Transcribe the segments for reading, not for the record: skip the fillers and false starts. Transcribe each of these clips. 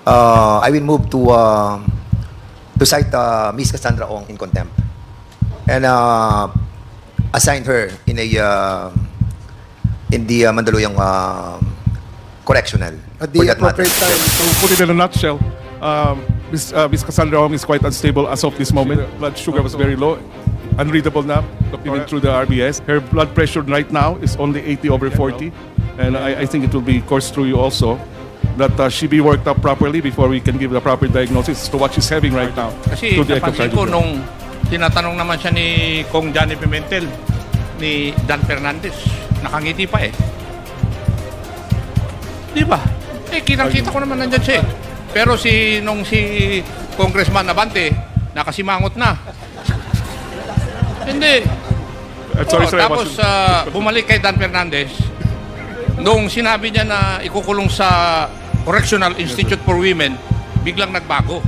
I will move to cite Miss Cassandra Ong in contempt and assign her in the Mandaluyong correctional. At for the that matter. appropriate time. To put it in a nutshell, Miss Cassandra Ong is quite unstable as of this moment. Blood sugar was very low, unreadable now, even through the RBS. Her blood pressure right now is only 80/40, and I think it will be coursed through you also that she be worked up properly before we can give the proper diagnosis as to what she's having right now. Kasi To the napansin ko echocardiogram. nung tinatanong naman siya ni Kong Johnny Pimentel, ni Dan Fernandez, nakangiti pa eh. Di ba? Eh, kitang-kita ko naman nandyan siya eh. Pero nung si Congressman Abante, nakasimangot na. Hindi. Sorry, Oo, I tapos bumalik kay Dan Fernandez, nung sinabi niya na ikukulong sa Correctional Institute for Women, biglang nagbago.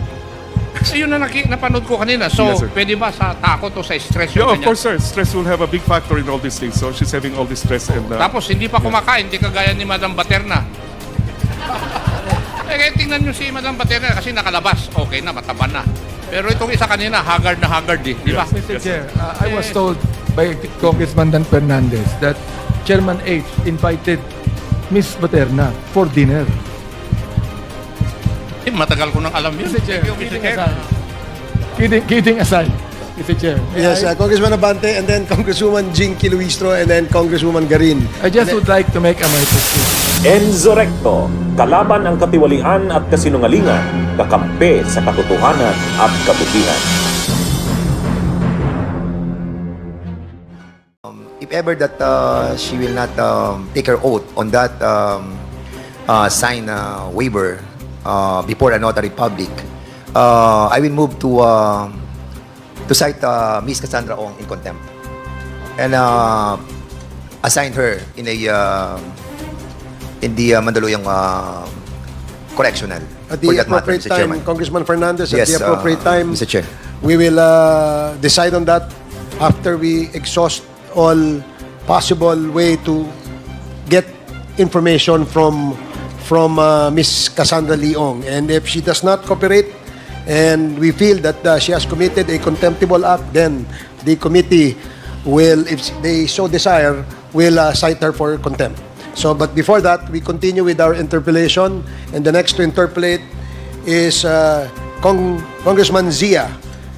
Ayun na napanood ko kanina. So, Yes, sir. pwede ba sa takot o sa stress? Yeah, yung of ganyan? course, sir. Stress will have a big factor in all these things. So she's having all this stress and Tapos, hindi pa kumakain, hindi kagaya ni Madam Baterna. Eh, kaya tingnan nyo si Madam Baterna kasi nakalabas. Okay na, mataba na. Pero itong isa kanina, haggard na haggard eh. Di ba? Mr. Chair, I was told by Congressman Dan Fernandez that Chairman H invited Miss Baterna for dinner. Eh, matagal ko nang alam yun. Mr. Chair, Mr. Chair. kidding aside, Mr. Chair. Yes, Congressman Abante, and then Congresswoman Jinky Luistro, and then Congresswoman Garin. I just would like to make a statement. Enzorecto, kalaban ang katiwalian at kasinungalingan, kakampi sa katotohanan at kabutihan. If ever that she will not take her oath on that sign waiver before a notary public, I will move to cite Miss Cassandra Ong in contempt and assign her in the Mandaluyong correctional. At for the that matter, appropriate Mr. time, Chairman. Congressman Fernandez, at Yes, the appropriate time, Mr. Chair. we will decide on that after we exhaust all possible way to get information from Miss Cassandra Ong. And if she does not cooperate and we feel that she has committed a contemptible act, then the committee will, if they so desire, will cite her for contempt. So, but before that, we continue with our interpellation, and the next to interpellate is Congressman Zia,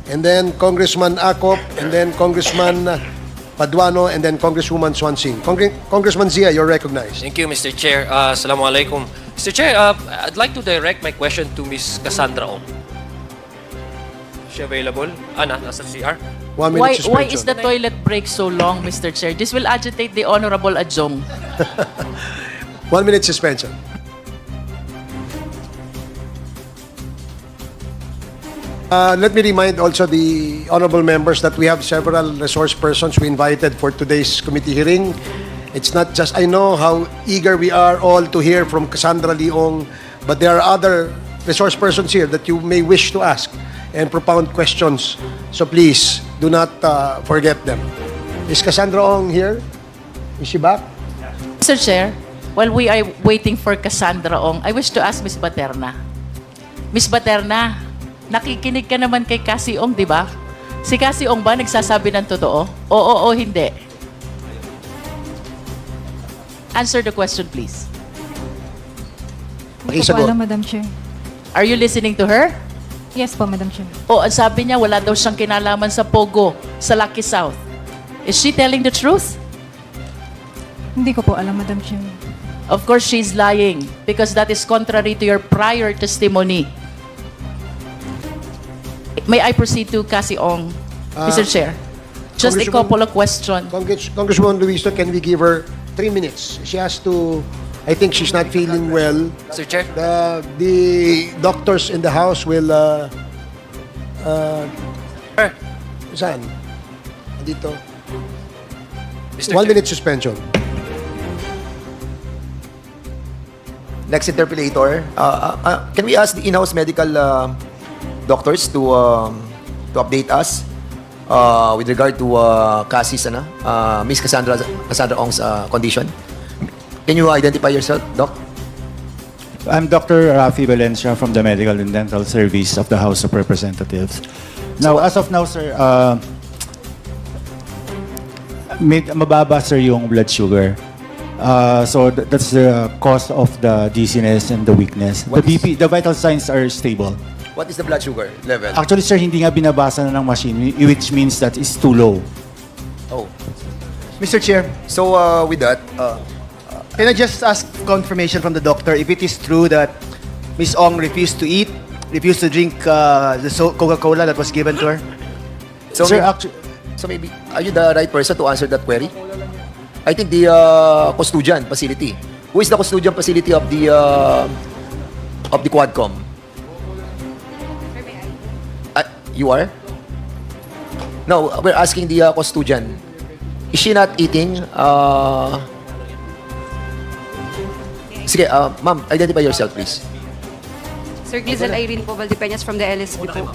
and then Congressman Acop, and then Congressman Paduano, and then Congresswoman Swansing. Congressman Zia, you're recognized. Thank you, Mr. Chair. Assalamu alaikum. Mr. Chair, I'd like to direct my question to Ms. Cassandra Ong. Is she available? Nasa CR? 1 minute Why suspension. is the toilet break so long, Mr. Chair? This will agitate the Honorable Adjong. 1 minute suspension. Let me remind also the honorable members that we have several resource persons we invited for today's committee hearing. It's not just, I know how eager we are all to hear from Cassandra Ong, but there are other resource persons here that you may wish to ask and propound questions. So please, do not forget them. Is Cassandra Ong here? Is she back? Mr. Chair, while we are waiting for Cassandra Ong, I wish to ask Ms. Baterna. Ms. Baterna, nakikinig ka naman kay Cassie Ong, di ba? Si Cassie Ong ba nagsasabi ng totoo? Oo o hindi? Answer the question, please. Hindi ko po Makisagot. alam, Madam Chair. Are you listening to her? Yes po, Madam Chair. O, ang sabi niya, wala daw siyang kinalaman sa Pogo, sa Lucky South. Is she telling the truth? Hindi ko po alam, Madam Chair. Of course, she's lying because that is contrary to your prior testimony. May I proceed to Cassie Ong, Mr. Chair? Just a Congresswoman- couple of questions. Congresswoman Luisa, can we give her 3 minutes? She has to, I think she's not feeling well. Mr. Chair? The doctors in the house will, saan? Dito. Mr. 1 Chair? minute suspension. Next interpellator. Can we ask the in-house medical doctors to update us with regard to Cassie's, Miss Cassandra Ong's condition? Can you identify yourself, Doc? I'm Dr. Rafi Valencia from the Medical and Dental Service of the House of Representatives. Now, as of now, sir, mababa, sir, yung blood sugar. So that's the cause of the dizziness and the weakness. The BP, the vital signs are stable. What is the blood sugar level? Actually, sir, hindi nga binabasa na ng machine, which means that it's too low. Oh. Mr. Chair, So with that, can I just ask confirmation from the doctor if it is true that Ms. Ong refused to eat, refused to drink the Coca-Cola that was given to her? so, Sir, actually, so maybe, are you the right person to answer that query? I think the custodian facility. Who is the custodian facility of the Quadcom? You are? No, we're asking the custodian. Is she not eating? Sige, ma'am, identify yourself, please. Sir Glizal Irene po, Valdepeñas from the LSP po.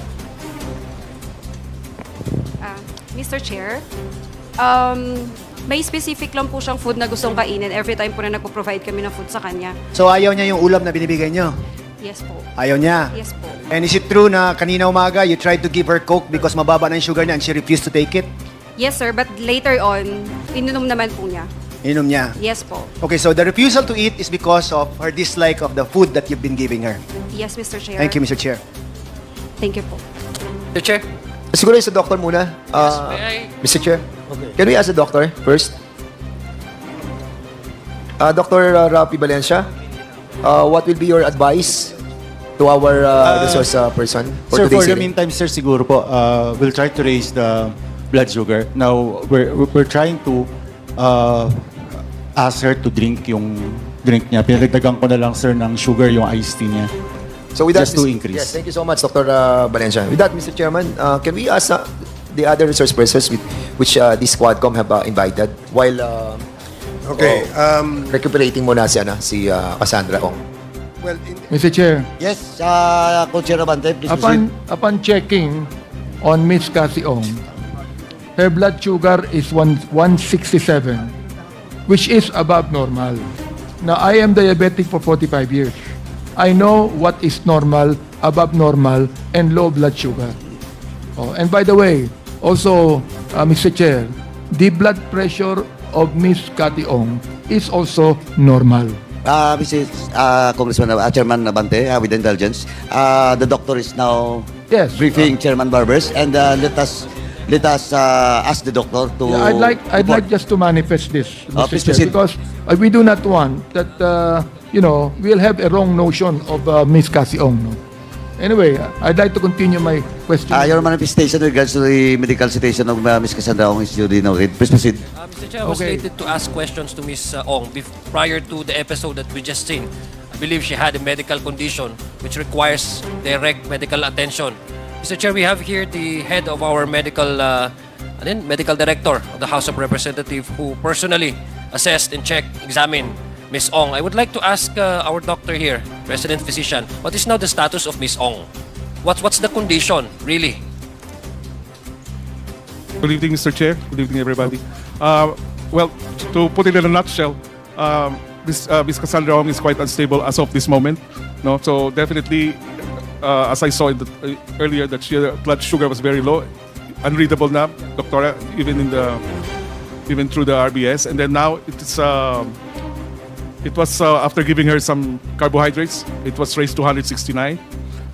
Mr. Chair, may specific lang po siyang food na gustong kainin every time po na nagpo-provide kami ng food sa kanya. So ayaw niya yung ulam na binibigay niyo? Yes po. Ayaw niya? Yes po. And is it true na kanina umaga you tried to give her Coke because mababa na yung sugar niya and she refused to take it? Yes sir, but later on, ininom naman po niya. Inom niya? Yes po. Okay, so the refusal to eat is because of her dislike of the food that you've been giving her. Yes, Mr. Chair. Thank you, Mr. Chair. Thank you po. Mr. Chair? Siguro yung sa doctor muna. May I? Mr. Chair, can we ask the doctor first? Dr. Rafi Valencia, what will be your advice to our resource person for sir, today's for the hearing? meantime, sir, siguro po, we'll try to raise the blood sugar. Now, we're trying to ask her to drink yung drink niya. Pinagdagan ko na lang, sir, ng sugar yung iced tea niya. So with that, Just to increase. Yes, thank you so much, Dr. Valencia. With that, Mr. Chairman, can we ask the other resource persons which this Quadcom have invited while recuperating muna si Cassandra Ong? Well, Mr. Chair, Yes, Co-Chair Abante, please upon checking on Miss Cassie Ong, her blood sugar is 167, which is above normal. Now, I am diabetic for 45 years. I know what is normal, above normal, and low blood sugar. Oh, and by the way, also, Mr. Chair, the blood pressure of Miss Cathy Ong is also normal. Mrs. Congressman, Chairman Abante, with indulgence, the doctor is now Yes. briefing Chairman Barbers, and let us ask the doctor to. Yeah, I'd like just to manifest this, Mr. please Chair, proceed. because we do not want that we'll have a wrong notion of Miss Cassie Ong. No? Anyway, I'd like to continue my question. Your manifestation in regards to the medical citation of Ms. Cassandra Ong is duly noted. Please proceed. Mr. Chair, I was Okay. slated to ask questions to Ms. Ong prior to the episode that we just seen. I believe she had a medical condition which requires direct medical attention. Mr. Chair, we have here the head of our medical director of the House of Representatives who personally assessed and examined Ms. Ong. I would like to ask our doctor here, resident physician, what is now the status of Ms. Ong? What's the condition, really? Good evening, Mr. Chair. Good evening, everybody. Well, to put it in a nutshell, Ms. Cassandra Ong is quite unstable as of this moment. No, so definitely, as I saw earlier, that her blood sugar was very low, unreadable now, Doctora, even through the RBS, and then now it was after giving her some carbohydrates, it was raised to 169.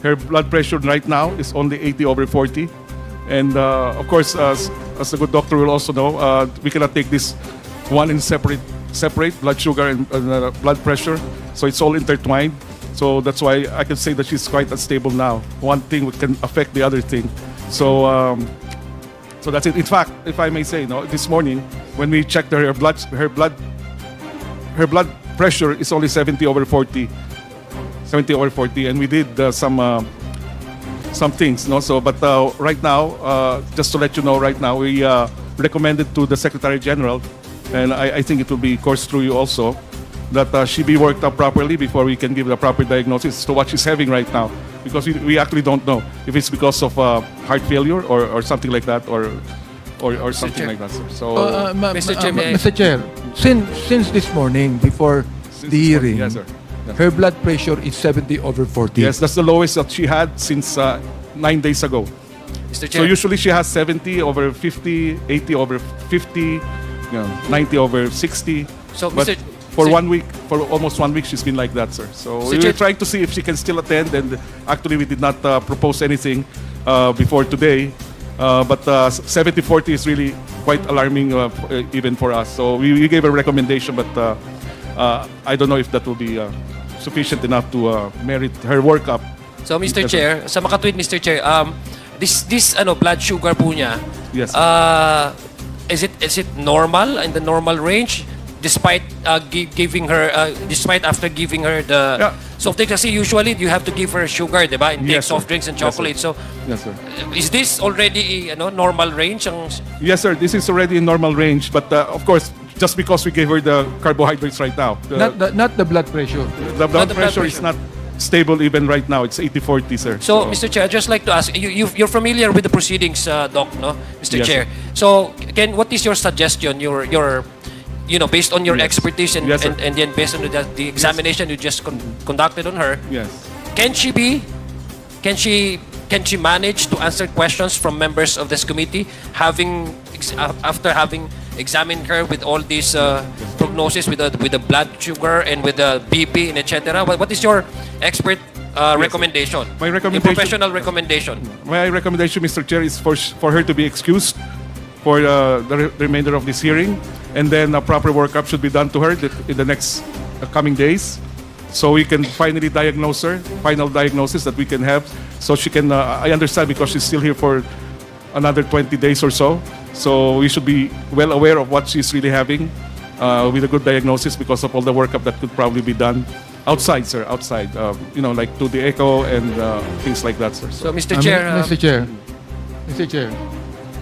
Her blood pressure right now is only 80/40. And of course, as a good doctor will also know, we cannot take this one in separate blood sugar and blood pressure. So it's all intertwined. So that's why I can say that she's quite unstable now. One thing can affect the other thing. So that's it. In fact, if I may say, this morning when we checked her blood pressure is only 70/40. 70/40, and we did some things, So, but right now, just to let you know, right now we recommended to the Secretary General, and I think it will be coursed through you also, that she be worked up properly before we can give the proper diagnosis to what she's having right now, because we actually don't know if it's because of heart failure or something like that, or something Chair. like that. Sir. So, Mr. Chair, may I- Mr. Chair, since this morning before since the this morning- hearing, yes, sir. her blood pressure is 70/40. Yes, that's the lowest that she had since 9 days ago. Mr. So Chair, usually she has 70/50, 80/50, 90/60. So, But Mr. for Sir- 1 week, for almost 1 week, she's been like that, sir. So Sir we Chair- were trying to see if she can still attend, and actually we did not propose anything before today. But 70/40 is really quite alarming even for us. So we gave a recommendation, but I don't know if that will be sufficient enough to merit her workup. so Mr. Yes, sir. Chair, sa makatwid Mr. Chair, this blood sugar po niya, Yes. is it normal in the normal range despite giving her despite after giving her the Yeah. soft drinks? Kasi usually you have to give her sugar, diba? Intake Yes, sir. soft drinks and Yes, sir. chocolate. So Yes, sir. is this already normal range? Yes, sir. This is already in normal range, but of course, just because we gave her the carbohydrates right now, Not the blood pressure. the blood Not the blood pressure is pressure. not stable even right now. It's 80/40, sir. So, Mr. Chair, I'd just like to ask, you're familiar with the proceedings, Doc, no? Mr. Yes, Chair. So, what is your suggestion, your based on your Yes. expertise and, Yes, sir. and then based on the examination you just conducted on her, Yes. can she manage to answer questions from members of this committee, after having examined her with all these prognosis with the blood sugar and with the BP and etc.? What is your expert recommendation? My Your recommendation- professional recommendation. My recommendation, Mr. Chair, is for her to be excused for the remainder of this hearing, and then a proper workup should be done to her in the next coming days, so we can finally diagnose her, final diagnosis that we can have, so she can, I understand because she's still here for another 20 days or so, so we should be well aware of what she's really having with a good diagnosis because of all the workup that could probably be done outside, sir, outside, like to the echo and things like that, sir. So, Mr. Chair, Mr. Chair,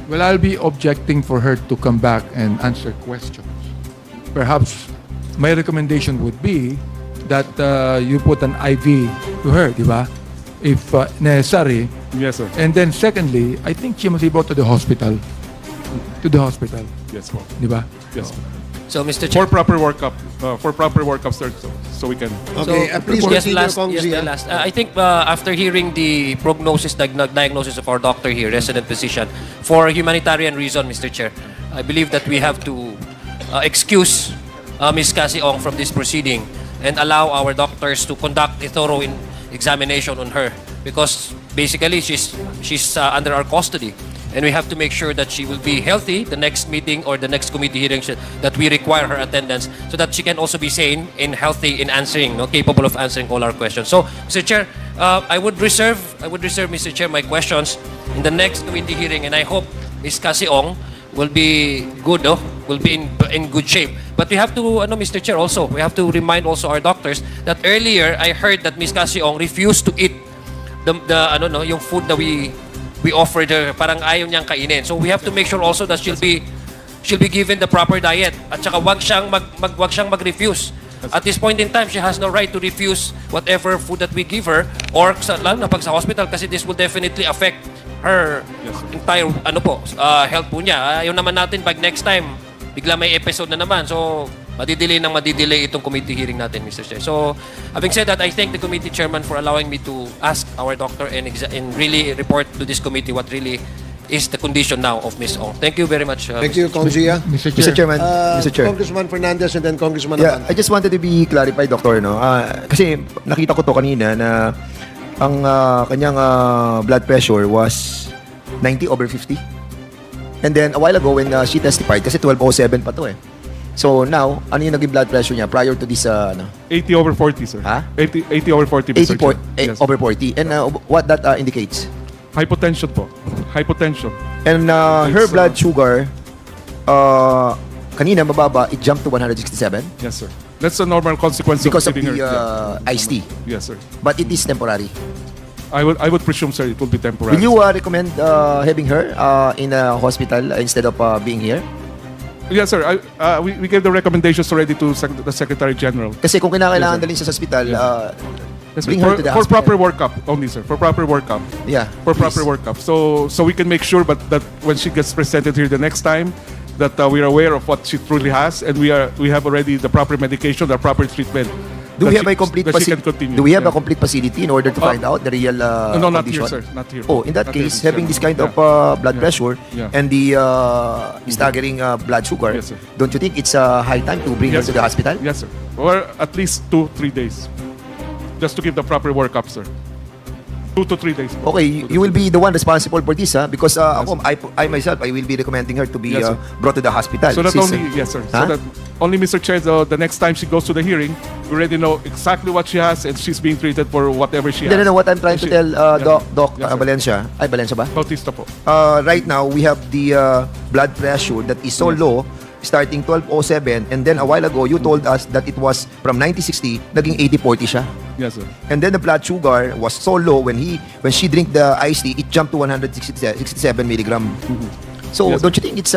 well, I'll be objecting for her to come back and answer questions. Perhaps my recommendation would be that you put an IV to her, di ba? If necessary. Yes, sir. And then secondly, I think she must be brought to the hospital. To the hospital, Yes, po. di ba? Yes, po. so Mr. For Chair, proper workup, sir, so we can. Okay, please yes, continue, Kong yes, Zia. the last. I think after hearing the diagnosis of our doctor here, resident physician, for humanitarian reason, Mr. Chair, I believe that we have to excuse Ms. Cassie Ong from this proceeding and allow our doctors to conduct a thorough examination on her because basically she's under our custody. And we have to make sure that she will be healthy the next meeting or the next committee hearing that we require her attendance so that she can also be sane and healthy in answering, capable of answering all our questions. So, Mr. Chair, I would reserve, Mr. Chair, my questions in the next committee hearing, and I hope Ms. Cassie Ong will be good, will be in good shape. But we have to, Mr. Chair, also, we have to remind also our doctors that earlier I heard that Ms. Cassie Ong refused to eat yung food that we offered her, parang ayaw niyang kainin. So we have to make sure also that she'll be given the proper diet at saka wag siyang mag-refuse. At this point in time, she has no right to refuse whatever food that we give her or lalo na pag sa hospital kasi this will definitely affect her entire health po niya. Ayaw naman natin pag next time bigla may episode na naman. So madidelay itong committee hearing natin, Mr. Chair. So, having said that, I thank the committee chairman for allowing me to ask our doctor and really report to this committee what really is the condition now of Ms. Ong. Thank you very much. Thank you, Kong Zia. Mr. Mr. Chair. Chairman, Mr. Chair. Congressman Fernandez and then Congressman Yeah, Abante. I just wanted to be clarified, Doctor, no? Kasi nakita ko to kanina na ang kanyang blood pressure was 90/50. And then a while ago when she testified, kasi 1207 pa to eh. So now, ano yung naging blood pressure niya prior to this 80/40, sir. Ha? 80/40, Mr. 80 Chair. Yes. over 40. And what that indicates? Hypotension po. Hypotension. And her It's, blood sugar, kanina mababa, it jumped to 167 Yes, sir. That's a normal consequence because of giving the her. iced tea. Yes, sir. But it is temporary. I would presume, sir, it will be temporary. Will you recommend having her in a hospital instead of being here? Yes, sir. We gave the recommendations already to the Secretary General. Kasi kung kinakailangan Yes, sir. dalhin siya sa hospital, Yes, bring for, her to the for hospital. proper workup only, sir. For proper workup. Yeah. For please. proper workup. So we can make sure that when she gets presented here the next time, that we are aware of what she truly has, and we have already the proper medication, the proper treatment Do we that have a complete that she can facility? continue. Do we have Yeah. a complete facility in order to find out the real No, not condition? here, sir. Not here. Oh, in that Not here, case, Mr. having this kind Chairman. of blood Yeah. pressure Yeah. and the staggering blood sugar, Yes, sir. don't you think it's high time to bring Yes, her to sir. the hospital? Yes, sir. Or at least 2-3 days. Just to give the proper workup, sir. 2 to 3 days. Okay, you will be the one responsible for this, because I myself, I will be recommending her to be Yes, sir. brought to the hospital. So that Since, only, yes, sir. Huh? So that only, Mr. Chair, the next time she goes to the hearing, we already know exactly what she has and she's being treated for whatever she has. No, what I'm trying to She- tell Yeah. Doc Yes, sir. Valencia, ay Valencia ba? Bautista po. Right now, we have the blood pressure that is so low, starting 1207, and then a while ago, you told us that it was from 9060, naging 8040 siya. Yes, sir. And then the blood sugar was so low when she drink the iced tea, it jumped to 167 milligram. So Yes, don't you think it's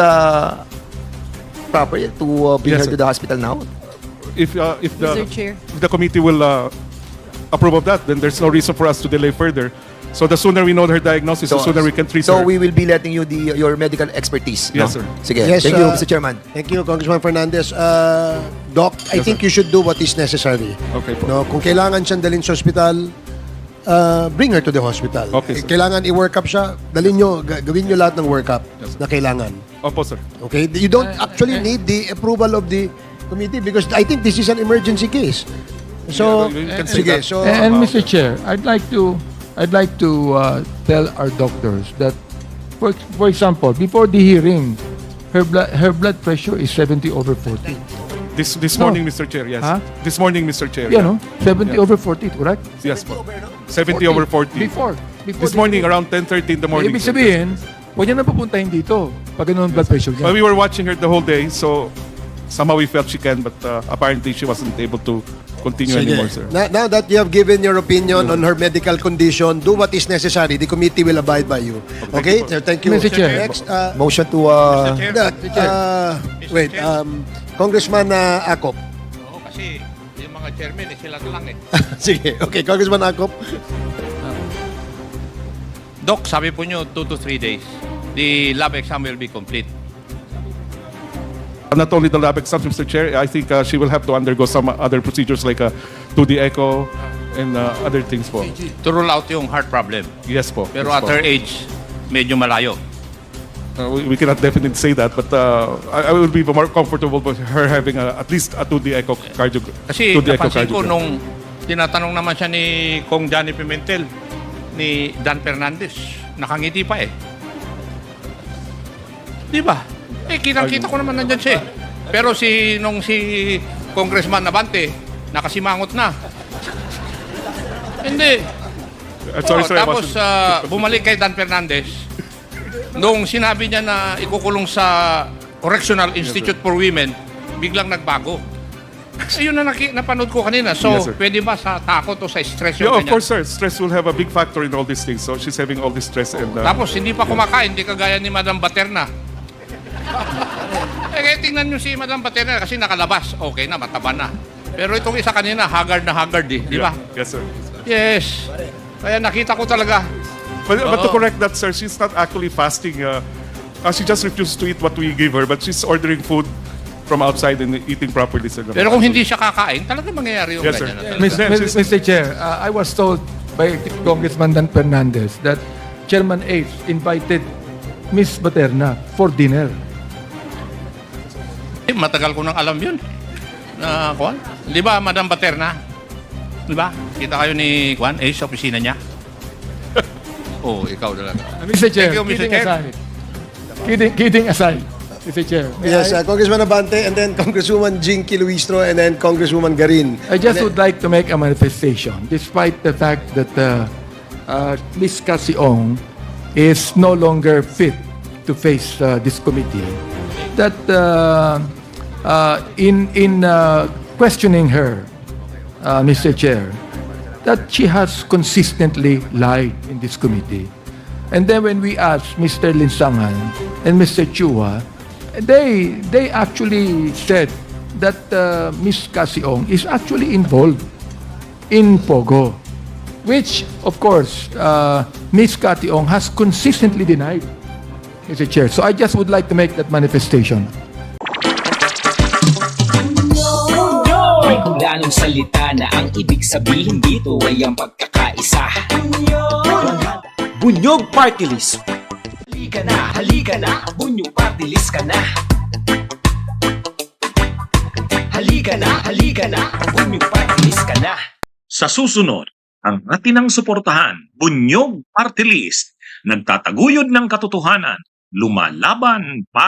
proper to bring Yes, her sir. to the hospital now? If Mr. Chair. if the committee will approve of that, then there's no reason for us to delay further. So the sooner we know her diagnosis, the sooner we can treat So her. we will be letting you your medical expertise. Yes, no? sir. Sige. Yes, Thank you, uh, Mr. Chairman. Thank you, Congressman Fernandez. Doc, I Yes, think sir. you should do what is necessary. Okay po. No, kung kailangan siyang dalhin sa hospital, bring her to the hospital. Okay, sir. Kailangan i-work up siya, dalhin nyo, gawin nyo lahat ng work up Yes, sir. na kailangan. Opo, sir. Okay? You don't actually need the approval of the committee because I think this is an emergency case. So, Yeah, you can say sige, that. so, And Mr. Chair, I'd like to tell our doctors that, for example, before the hearing, her blood pressure is 70/40. This No. morning, Mr. Chair, yes. Huh? This morning, Mr. Chair. You know, 70/40, correct? Yes po. 70/40. Before This the morning, hearing. around 10:30 in the morning. Ibig sir. sabihin, huwag niya na pupuntahin dito pag ganun ang blood pressure But niya. we were watching her the whole day, so somehow we felt she can, but apparently she wasn't able to continue sige. anymore, sir. Now that you have given your opinion on her medical condition, do what is necessary. The committee will abide by you. Okay? So, thank you. Mr. Chair. Next, Motion to wait, Congressman Akop. Oo, kasi yung mga chairman, sila lang eh. Sige, okay, Congressman Akop. Doc, sabi po nyo, 2 to 3 days, the lab exam will be complete. Not only the lab exam, Mr. Chair, I think she will have to undergo some other procedures like 2D echo and other things po. To rule out yung heart problem. Yes po. Pero yes at po. her age, medyo malayo. We cannot definitely say that, but I will be more comfortable with her having at least a 2D echocardiogram. Kasi 2D napansin ko echocardiogram. nung tinatanong naman siya ni Kong Johnny Pimentel, ni Dan Fernandez, nakangiti pa eh. Di ba? Eh, kitang-kita ko naman nandyan siya eh. Pero si Congressman Nabante, nakasimangot na. Hindi. Sorry, sir, I Tapos wasn't- bumalik kay Dan Fernandez, nung sinabi niya na ikukulong sa Correctional Institute for Women, biglang nagbago. Ayun na napanood ko kanina. So, Yes, sir. pwede ba sa takot o sa stress Yeah, yung of ganyan? course, sir. Stress will have a big factor in all these things. So she's having all this stress and Tapos, hindi pa kumakain, hindi kagaya ni Madam Baterna. Kaya tingnan nyo si Madam Baterna kasi nakalabas. Okay na, mataba na. Pero itong isa kanina, haggard na haggard eh. Di ba? Yes, sir. Yes. Kaya nakita ko talaga. But to Oo. correct that, sir, she's not actually fasting. She just refused to eat what we give her, but she's ordering food from outside and eating properly, sir. Pero kung hindi siya kakain, talaga mangyayari yung Yes, sir. ganyan. Mr. Chair, I was told by Congressman Dan Fernandez that Chairman Ace invited Miss Baterna for dinner. Matagal ko nang alam yun. Na, Kwan? Di ba, Madam Baterna? Di ba? Kita kayo ni Kwan, sa opisina niya. Oh, ikaw talaga. Mr. Chair, Thank you, Mr. kidding Chair. aside. Kidding aside, Mr. Chair. may Yes, I- Congressman Abante, and then Congresswoman Jinky Luistro, and then Congresswoman Garin. I just would like to make a manifestation, despite the fact that Ms. Cassie Ong is no longer fit to face this committee, that in questioning her, Mr. Chair, that she has consistently lied in this committee. And then when we asked Mr. Linsangan and Mr. Chua, they actually said that Ms. Cassie Ong is actually involved in Pogo, which, of course, Ms. Cassie Ong has consistently denied, Mr. Chair. So I just would like to make that manifestation. May kung gaano Tatlong salita na ang ibig sabihin dito ay ang pagkakaisa. Bunyog Party List. Halika na, Bunyog Party List ka na. Halika na, Bunyog Party List ka na. Sa susunod, ang atinang suportahan, Bunyog Party List, nagtataguyod ng katotohanan, lumalaban para